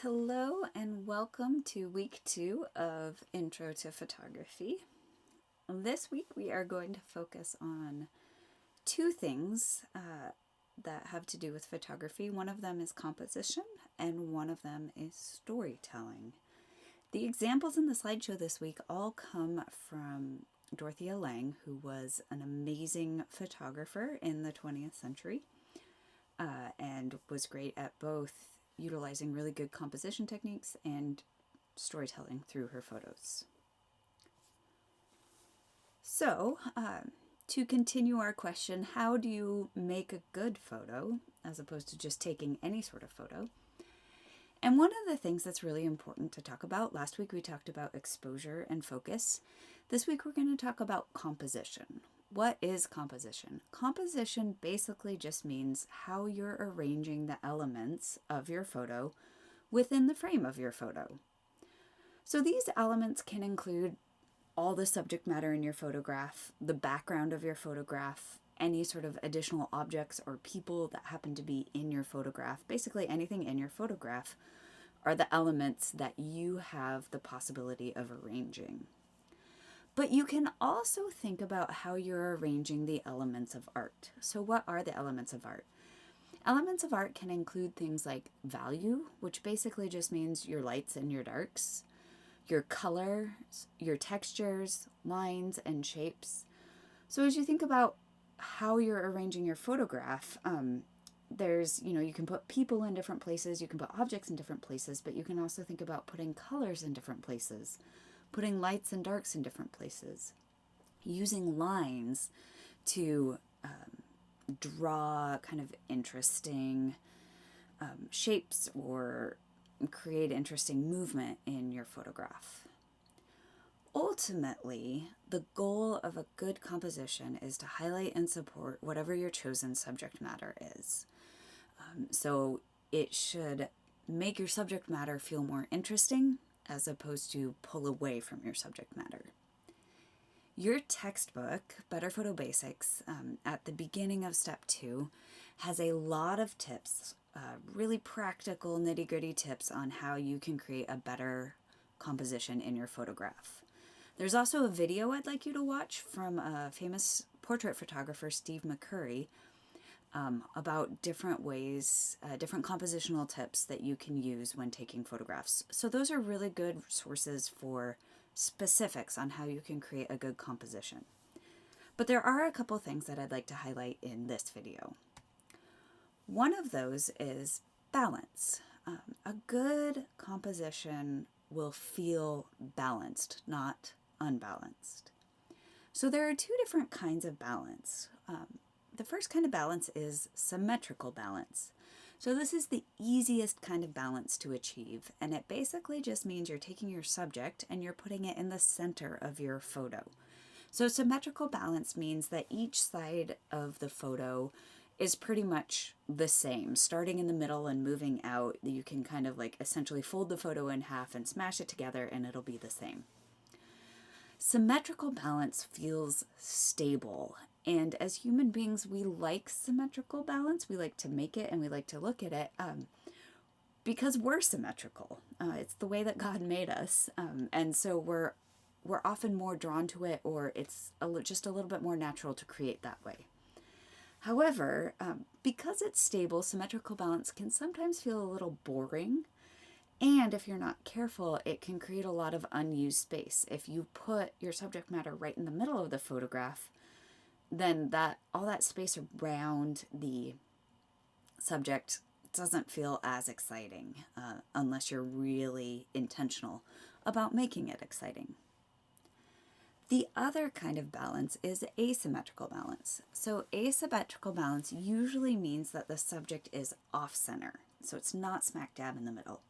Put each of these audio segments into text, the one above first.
Hello and welcome to week 2 of Intro to Photography. This week we are going to focus on two things that have to do with photography. One of them is composition and one of them is storytelling. The examples in the slideshow this week all come from Dorothea Lange, who was an amazing photographer in the 20th century and was great at both utilizing really good composition techniques and storytelling through her photos. So, to continue our question, how do you make a good photo as opposed to just taking any sort of photo? And one of the things that's really important to talk about, last week we talked about exposure and focus. This week we're going to talk about composition. What is composition? Composition basically just means how you're arranging the elements of your photo within the frame of your photo. So these elements can include all the subject matter in your photograph, the background of your photograph, any sort of additional objects or people that happen to be in your photograph. Basically anything in your photograph are the elements that you have the possibility of arranging. But you can also think about how you're arranging the elements of art. So what are the elements of art? Elements of art can include things like value, which basically just means your lights and your darks, your colors, your textures, lines, and shapes. So as you think about how you're arranging your photograph, you can put people in different places, you can put objects in different places, but you can also think about putting colors in different places, putting lights and darks in different places, using lines to draw kind of interesting shapes or create interesting movement in your photograph. Ultimately, the goal of a good composition is to highlight and support whatever your chosen subject matter is. So it should make your subject matter feel more interesting as opposed to pull away from your subject matter. Your textbook, Better Photo Basics, at the beginning of step 2, has a lot of tips, really practical nitty-gritty tips on how you can create a better composition in your photograph. There's also a video I'd like you to watch from a famous portrait photographer, Steve McCurry, about different ways, different compositional tips that you can use when taking photographs. So those are really good sources for specifics on how you can create a good composition. But there are a couple things that I'd like to highlight in this video. One of those is balance. A good composition will feel balanced, not unbalanced. So there are two different kinds of balance. The first kind of balance is symmetrical balance. So this is the easiest kind of balance to achieve, and it basically just means you're taking your subject and you're putting it in the center of your photo. So symmetrical balance means that each side of the photo is pretty much the same, starting in the middle and moving out. You can kind of like essentially fold the photo in half and smash it together and it'll be the same. Symmetrical balance feels stable. And as human beings, we like symmetrical balance. We like to make it and we like to look at it because we're symmetrical. It's the way that God made us. And so we're often more drawn to it, or it's just a little bit more natural to create that way. However, because it's stable, symmetrical balance can sometimes feel a little boring. And if you're not careful, it can create a lot of unused space. If you put your subject matter right in the middle of the photograph, then all that space around the subject doesn't feel as exciting unless you're really intentional about making it exciting. The other kind of balance is asymmetrical balance. So asymmetrical balance usually means that the subject is off-center, so it's not smack dab in the middle.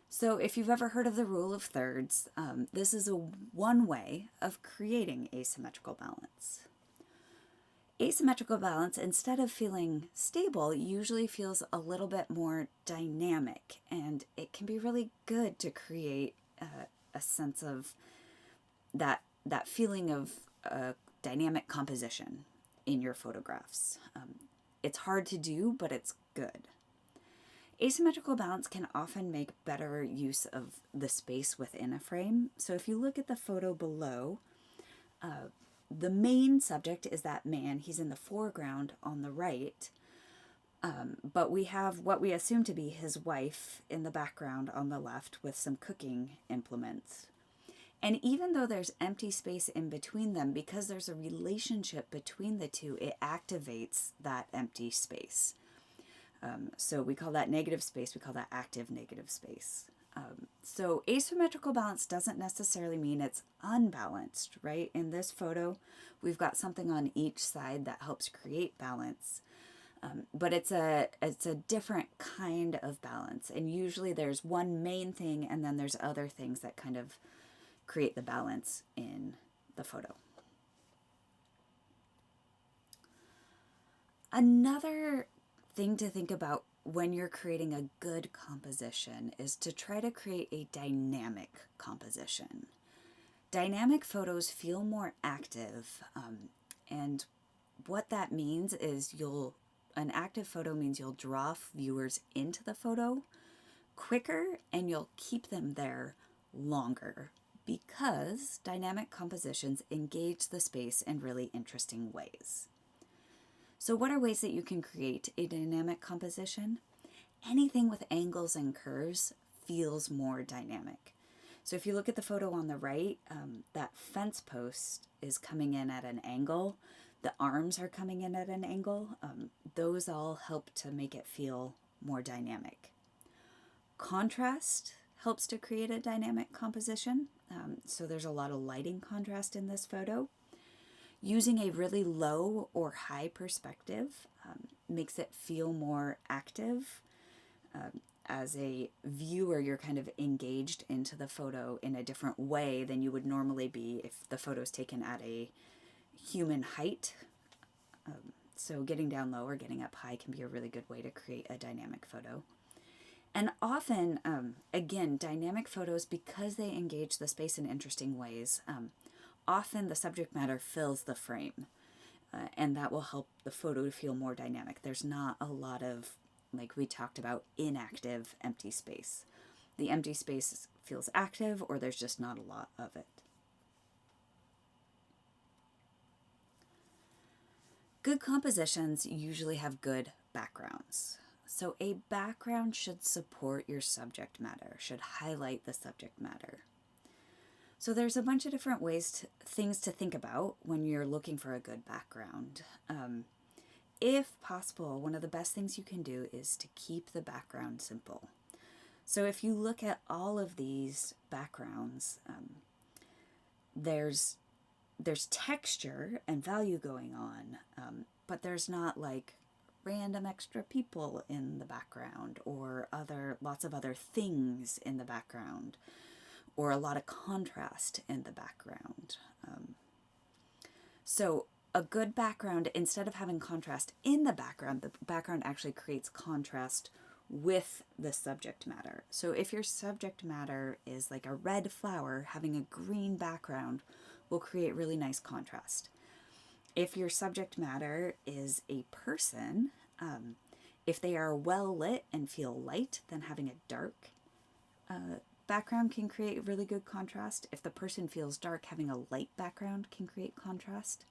So if you've ever heard of the rule of thirds, this is one way of creating asymmetrical balance. Asymmetrical balance, instead of feeling stable, usually feels a little bit more dynamic, and it can be really good to create a sense of that feeling of dynamic composition in your photographs. It's hard to do, but it's good. Asymmetrical balance can often make better use of the space within a frame. So if you look at the photo below, the main subject is that man. He's in the foreground on the right, but we have what we assume to be his wife in the background on the left with some cooking implements. And even though there's empty space in between them, because there's a relationship between the two, it activates that empty space. So we call that negative space, we call that active negative space. So asymmetrical balance doesn't necessarily mean it's unbalanced, right? In this photo, we've got something on each side that helps create balance. But it's a different kind of balance. And usually there's one main thing and then there's other things that kind of create the balance in the photo. Another thing to think about when you're creating a good composition is to try to create a dynamic composition. Dynamic photos feel more active, and what that means is an active photo means you'll draw viewers into the photo quicker and you'll keep them there longer, because dynamic compositions engage the space in really interesting ways. So what are ways that you can create a dynamic composition? Anything with angles and curves feels more dynamic. So if you look at the photo on the right, that fence post is coming in at an angle. The arms are coming in at an angle. Those all help to make it feel more dynamic. Contrast helps to create a dynamic composition. So there's a lot of lighting contrast in this photo. Using a really low or high perspective makes it feel more active. As a viewer, you're kind of engaged into the photo in a different way than you would normally be if the photo is taken at a human height. So getting down low or getting up high can be a really good way to create a dynamic photo. And often, again, dynamic photos, because they engage the space in interesting ways, often the subject matter fills the frame, and that will help the photo to feel more dynamic. There's not a lot of, like we talked about, inactive empty space. The empty space feels active, or there's just not a lot of it. Good compositions usually have good backgrounds. So a background should support your subject matter, should highlight the subject matter. So there's a bunch of different things to think about when you're looking for a good background. If possible, one of the best things you can do is to keep the background simple. So if you look at all of these backgrounds, there's texture and value going on, but there's not like random extra people in the background or lots of other things in the background, or a lot of contrast in the background. So a good background, instead of having contrast in the background actually creates contrast with the subject matter. So if your subject matter is like a red flower, having a green background will create really nice contrast. If your subject matter is a person, if they are well lit and feel light, then having a dark background can create really good contrast. If the person feels dark, having a light background can create contrast.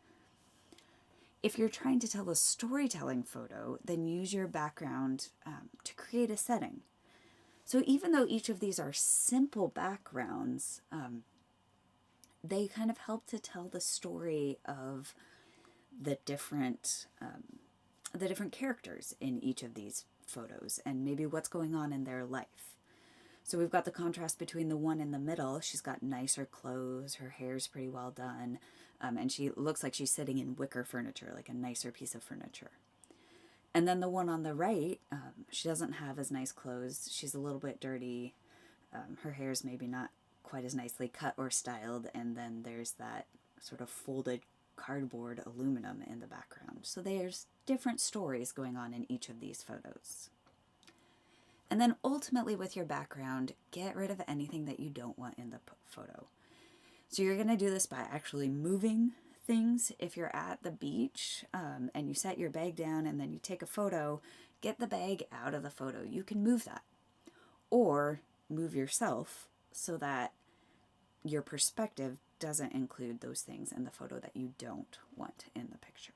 If you're trying to tell a storytelling photo, then use your background to create a setting. So even though each of these are simple backgrounds, they kind of help to tell the story of the different characters in each of these photos and maybe what's going on in their life. So we've got the contrast between the one in the middle. She's got nicer clothes, her hair's pretty well done, and she looks like she's sitting in wicker furniture, like a nicer piece of furniture. And then the one on the right, she doesn't have as nice clothes. She's a little bit dirty. Her hair's maybe not quite as nicely cut or styled, and then there's that sort of folded cardboard aluminum in the background. So there's different stories going on in each of these photos. And then ultimately with your background, get rid of anything that you don't want in the photo. So you're going to do this by actually moving things. If you're at the beach and you set your bag down and then you take a photo, get the bag out of the photo. You can move that or move yourself so that your perspective doesn't include those things in the photo that you don't want in the picture.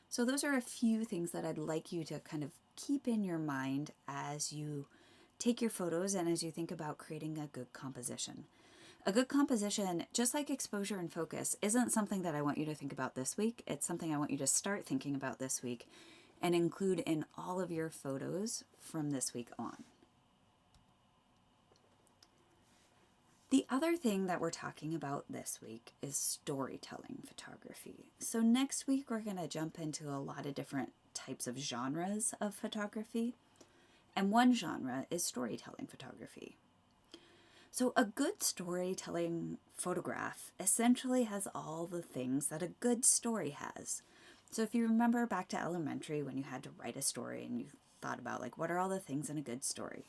So those are a few things that I'd like you to kind of keep in your mind as you take your photos and as you think about creating a good composition. A good composition, just like exposure and focus, isn't something that I want you to think about this week. It's something I want you to start thinking about this week and include in all of your photos from this week on. The other thing that we're talking about this week is storytelling photography. So next week, we're going to jump into a lot of different types of genres of photography. And one genre is storytelling photography. So a good storytelling photograph essentially has all the things that a good story has. So if you remember back to elementary when you had to write a story and you thought about like, what are all the things in a good story?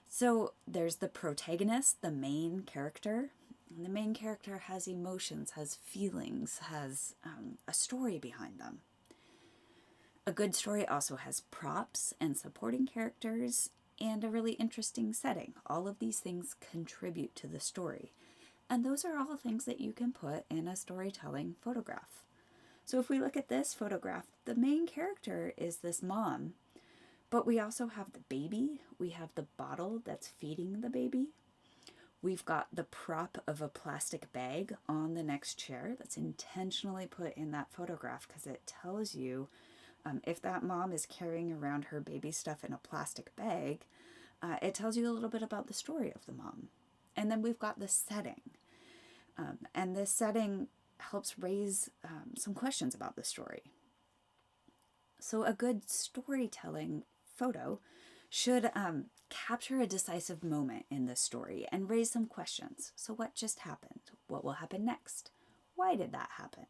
So there's the protagonist, the main character. And the main character has emotions, has feelings, has a story behind them. A good story also has props and supporting characters and a really interesting setting. All of these things contribute to the story. And those are all things that you can put in a storytelling photograph. So if we look at this photograph, the main character is this mom, but we also have the baby. We have the bottle that's feeding the baby. We've got the prop of a plastic bag on the next chair that's intentionally put in that photograph because it tells you if that mom is carrying around her baby stuff in a plastic bag, it tells you a little bit about the story of the mom. And then we've got the setting. And this setting helps raise some questions about the story. So a good storytelling photo should capture a decisive moment in the story and raise some questions. So what just happened? What will happen next? Why did that happen?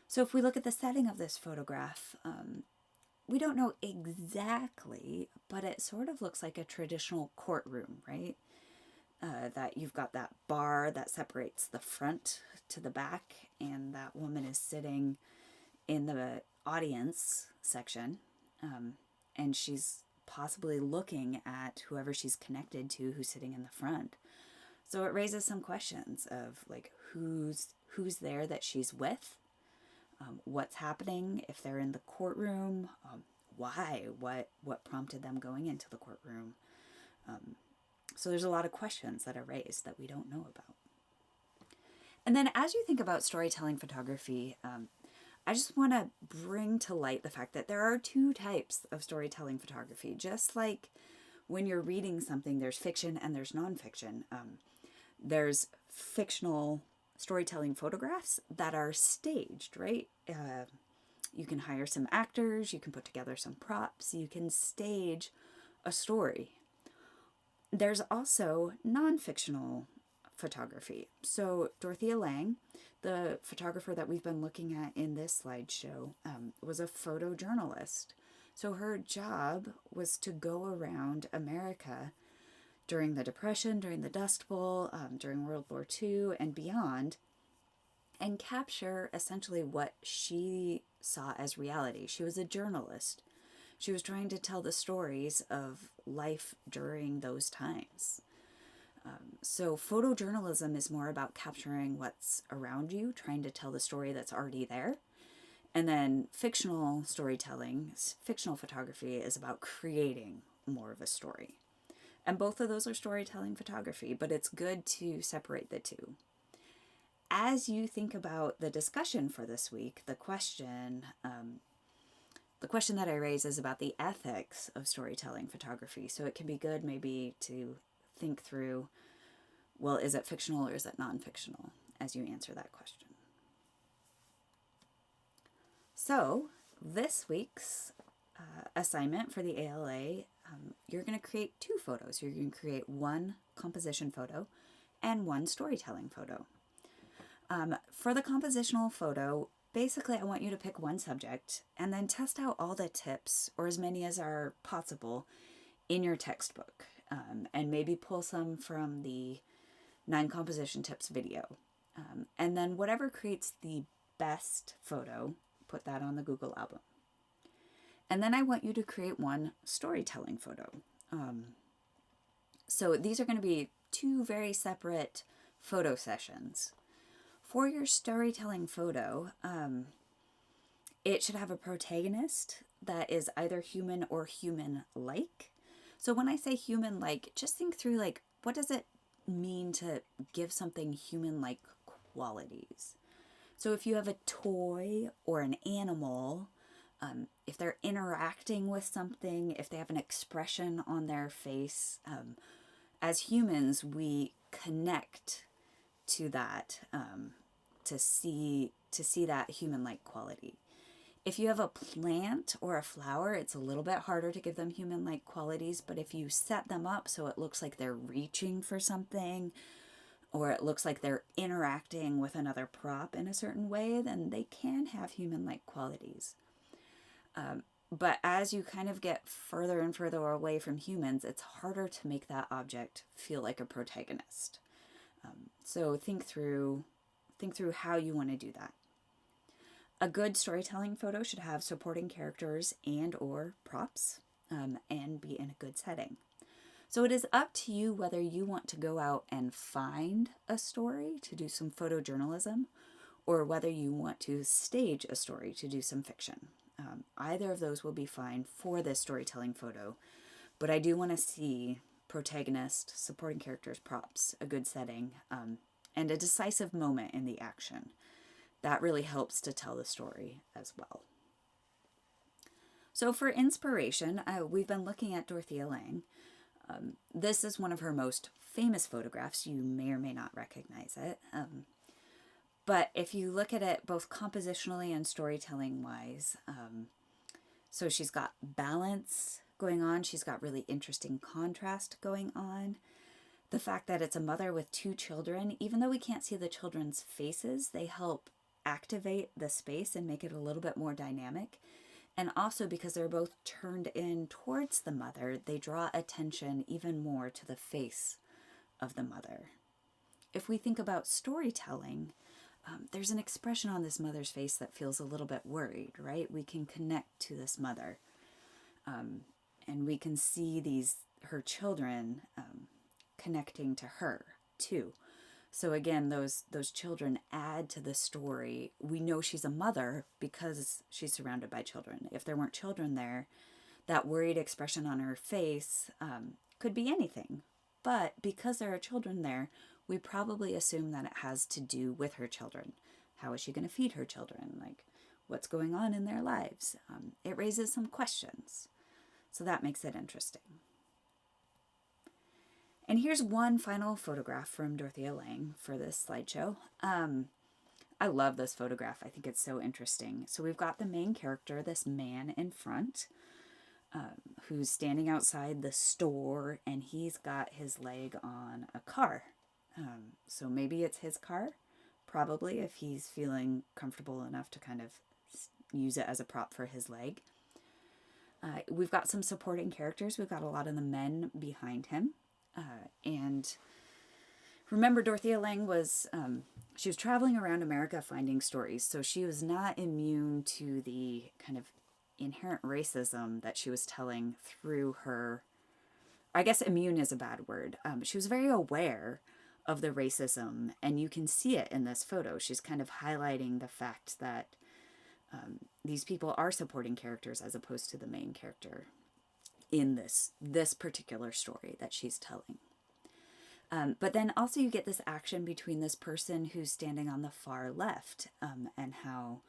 So if we look at the setting of this photograph, we don't know exactly, but it sort of looks like a traditional courtroom, right? That you've got that bar that separates the front to the back, and that woman is sitting in the audience section, and she's possibly looking at whoever she's connected to who's sitting in the front. So it raises some questions of like who's there that she's with. What's happening if they're in the courtroom, why, what prompted them going into the courtroom. So there's a lot of questions that are raised that we don't know about. And then as you think about storytelling photography, I just want to bring to light the fact that there are two types of storytelling photography. Just like when you're reading something, there's fiction and there's nonfiction. There's fictional storytelling photographs that are staged, right? You can hire some actors, you can put together some props, you can stage a story. There's also non-fictional photography. So Dorothea Lange, the photographer that we've been looking at in this slideshow, was a photojournalist. So her job was to go around America during the Depression, during the Dust Bowl, during World War II and beyond, and capture essentially what she saw as reality. She was a journalist. She was trying to tell the stories of life during those times. So photojournalism is more about capturing what's around you, trying to tell the story that's already there. And then fictional storytelling, fictional photography is about creating more of a story. And both of those are storytelling photography, but it's good to separate the two. As you think about the discussion for this week, the question that I raise is about the ethics of storytelling photography. So it can be good maybe to think through, well, is it fictional or is it non-fictional as you answer that question? So this week's assignment for the ALA, you're going to create two photos. You're going to create one composition photo and one storytelling photo. For the compositional photo, basically I want you to pick one subject and then test out all the tips, or as many as are possible, in your textbook. And maybe pull some from the 9 composition tips video. And then whatever creates the best photo, put that on the Google album. And then I want you to create one storytelling photo. So these are going to be two very separate photo sessions. For your storytelling photo, it should have a protagonist that is either human or human-like. So when I say human-like, just think through, like, what does it mean to give something human-like qualities? So if you have a toy or an animal, if they're interacting with something, if they have an expression on their face, as humans, we connect to that, to see that human-like quality. If you have a plant or a flower, it's a little bit harder to give them human-like qualities, but if you set them up so it looks like they're reaching for something, or it looks like they're interacting with another prop in a certain way, then they can have human-like qualities. But as you kind of get further and further away from humans, it's harder to make that object feel like a protagonist. So think through how you want to do that. A good storytelling photo should have supporting characters and or props, and be in a good setting. So it is up to you whether you want to go out and find a story to do some photojournalism, or whether you want to stage a story to do some fiction. Either of those will be fine for this storytelling photo, but I do want to see protagonist, supporting characters, props, a good setting, and a decisive moment in the action. That really helps to tell the story as well. So for inspiration, we've been looking at Dorothea Lange. This is one of her most famous photographs. You may or may not recognize it. But if you look at it both compositionally and storytelling-wise, so she's got balance going on. She's got really interesting contrast going on. The fact that it's a mother with two children, even though we can't see the children's faces, they help activate the space and make it a little bit more dynamic. And also because they're both turned in towards the mother, they draw attention even more to the face of the mother. If we think about storytelling, there's an expression on this mother's face that feels a little bit worried, right? We can connect to this mother. And we can see her children connecting to her too. So again, those children add to the story. We know she's a mother because she's surrounded by children. If there weren't children there, that worried expression on her face could be anything. But because there are children there, we probably assume that it has to do with her children. How is she going to feed her children? Like, what's going on in their lives? It raises some questions. So that makes it interesting. And here's one final photograph from Dorothea Lange for this slideshow. I love this photograph. I think it's so interesting. So we've got the main character, this man in front, who's standing outside the store, and he's got his leg on a car. So maybe it's his car, probably, if he's feeling comfortable enough to kind of use it as a prop for his leg. We've got some supporting characters. We've got a lot of the men behind him. And remember, Dorothea Lange was, she was traveling around America finding stories, so she was not immune to the kind of inherent racism that she was telling through her, I guess immune is a bad word. She was very aware of the racism, and you can see it in this photo. She's kind of highlighting the fact that these people are supporting characters as opposed to the main character in this particular story that she's telling. But then also you get this action between this person who's standing on the far left, and how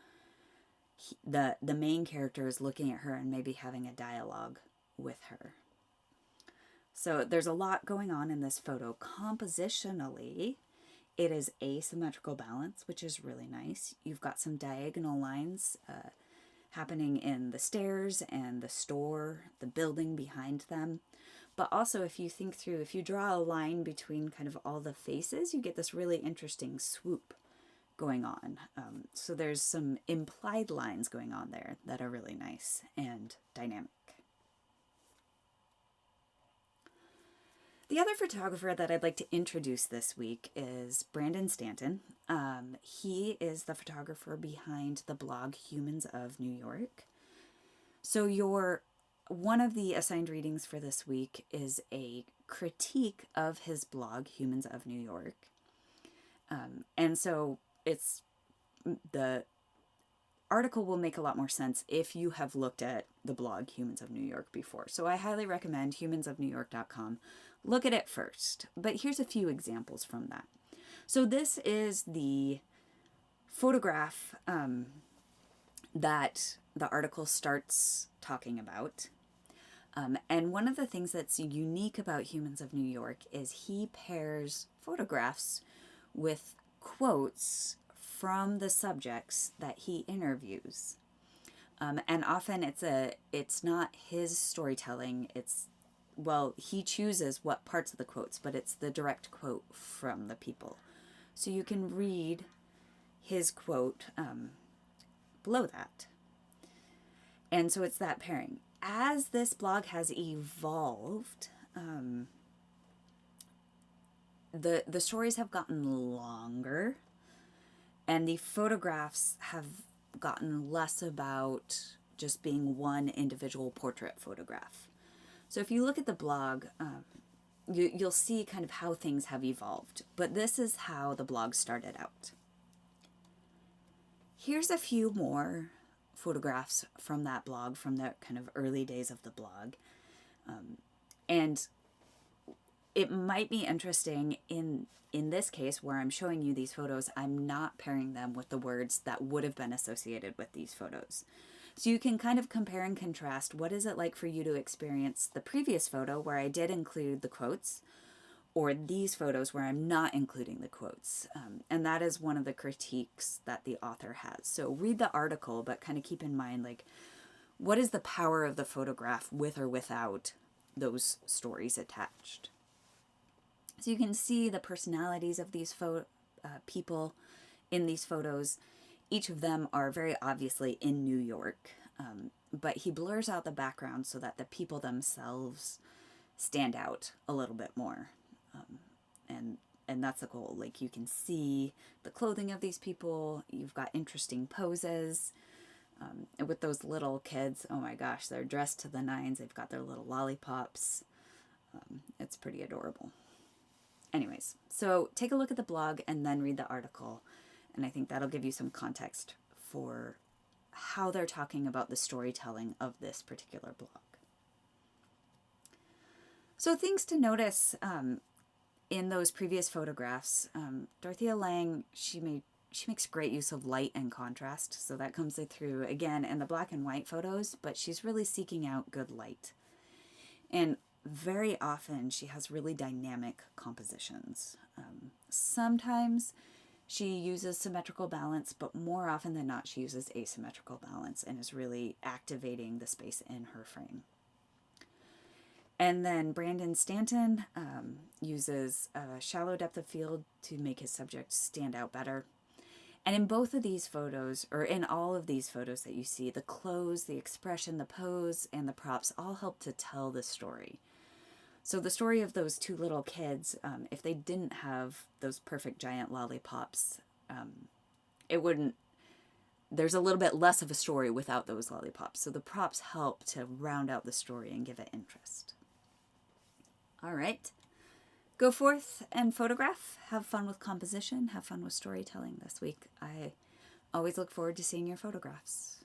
the main character is looking at her and maybe having a dialogue with her. So there's a lot going on in this photo. Compositionally, it is asymmetrical balance, which is really nice. You've got some diagonal lines happening in the stairs and the store, the building behind them. But also if you think through, if you draw a line between kind of all the faces, you get this really interesting swoop going on. So there's some implied lines going on there that are really nice and dynamic. The other photographer that I'd like to introduce this week is Brandon Stanton. He is the photographer behind the blog Humans of New York. So one of the assigned readings for this week is a critique of his blog Humans of New York. And so the article will make a lot more sense if you have looked at the blog Humans of New York before. So I highly recommend humansofnewyork.com. Look at it first. But here's a few examples from that. So this is the photograph that the article starts talking about. And one of the things that's unique about Humans of New York is he pairs photographs with quotes from the subjects that he interviews. And often it's not his storytelling, he chooses what parts of the quotes, but it's the direct quote from the people. So you can read his quote below that. And so it's that pairing. As this blog has evolved, the stories have gotten longer, and the photographs have gotten less about just being one individual portrait photograph. So if you look at the blog, you'll see kind of how things have evolved. But this is how the blog started out. Here's a few more photographs from that blog, from the kind of early days of the blog. And it might be interesting in this case where I'm showing you these photos, I'm not pairing them with the words that would have been associated with these photos. So you can kind of compare and contrast what is it like for you to experience the previous photo where I did include the quotes, or these photos where I'm not including the quotes. And that is one of the critiques that the author has. So read the article, but kind of keep in mind, like, what is the power of the photograph with or without those stories attached? So you can see the personalities of these people in these photos. Each of them are very obviously in New York, but he blurs out the background so that the people themselves stand out a little bit more. And that's the goal. Like, you can see the clothing of these people. You've got interesting poses. And with those little kids, oh my gosh, they're dressed to the nines. They've got their little lollipops. It's pretty adorable. Anyways, so take a look at the blog and then read the article. And I think that'll give you some context for how they're talking about the storytelling of this particular blog. So things to notice in those previous photographs, Dorothea Lange, she makes great use of light and contrast. So that comes through again in the black and white photos, but she's really seeking out good light. And very often she has really dynamic compositions. Sometimes she uses symmetrical balance, but more often than not she uses asymmetrical balance and is really activating the space in her frame. And then Brandon Stanton uses a shallow depth of field to make his subject stand out better. And in both of these photos, or in all of these photos that you see, the clothes, the expression, the pose, and the props all help to tell the story. So the story of those two little kids, if they didn't have those perfect giant lollipops, there's a little bit less of a story without those lollipops. So the props help to round out the story and give it interest. All right. Go forth and photograph. Have fun with composition. Have fun with storytelling this week. I always look forward to seeing your photographs.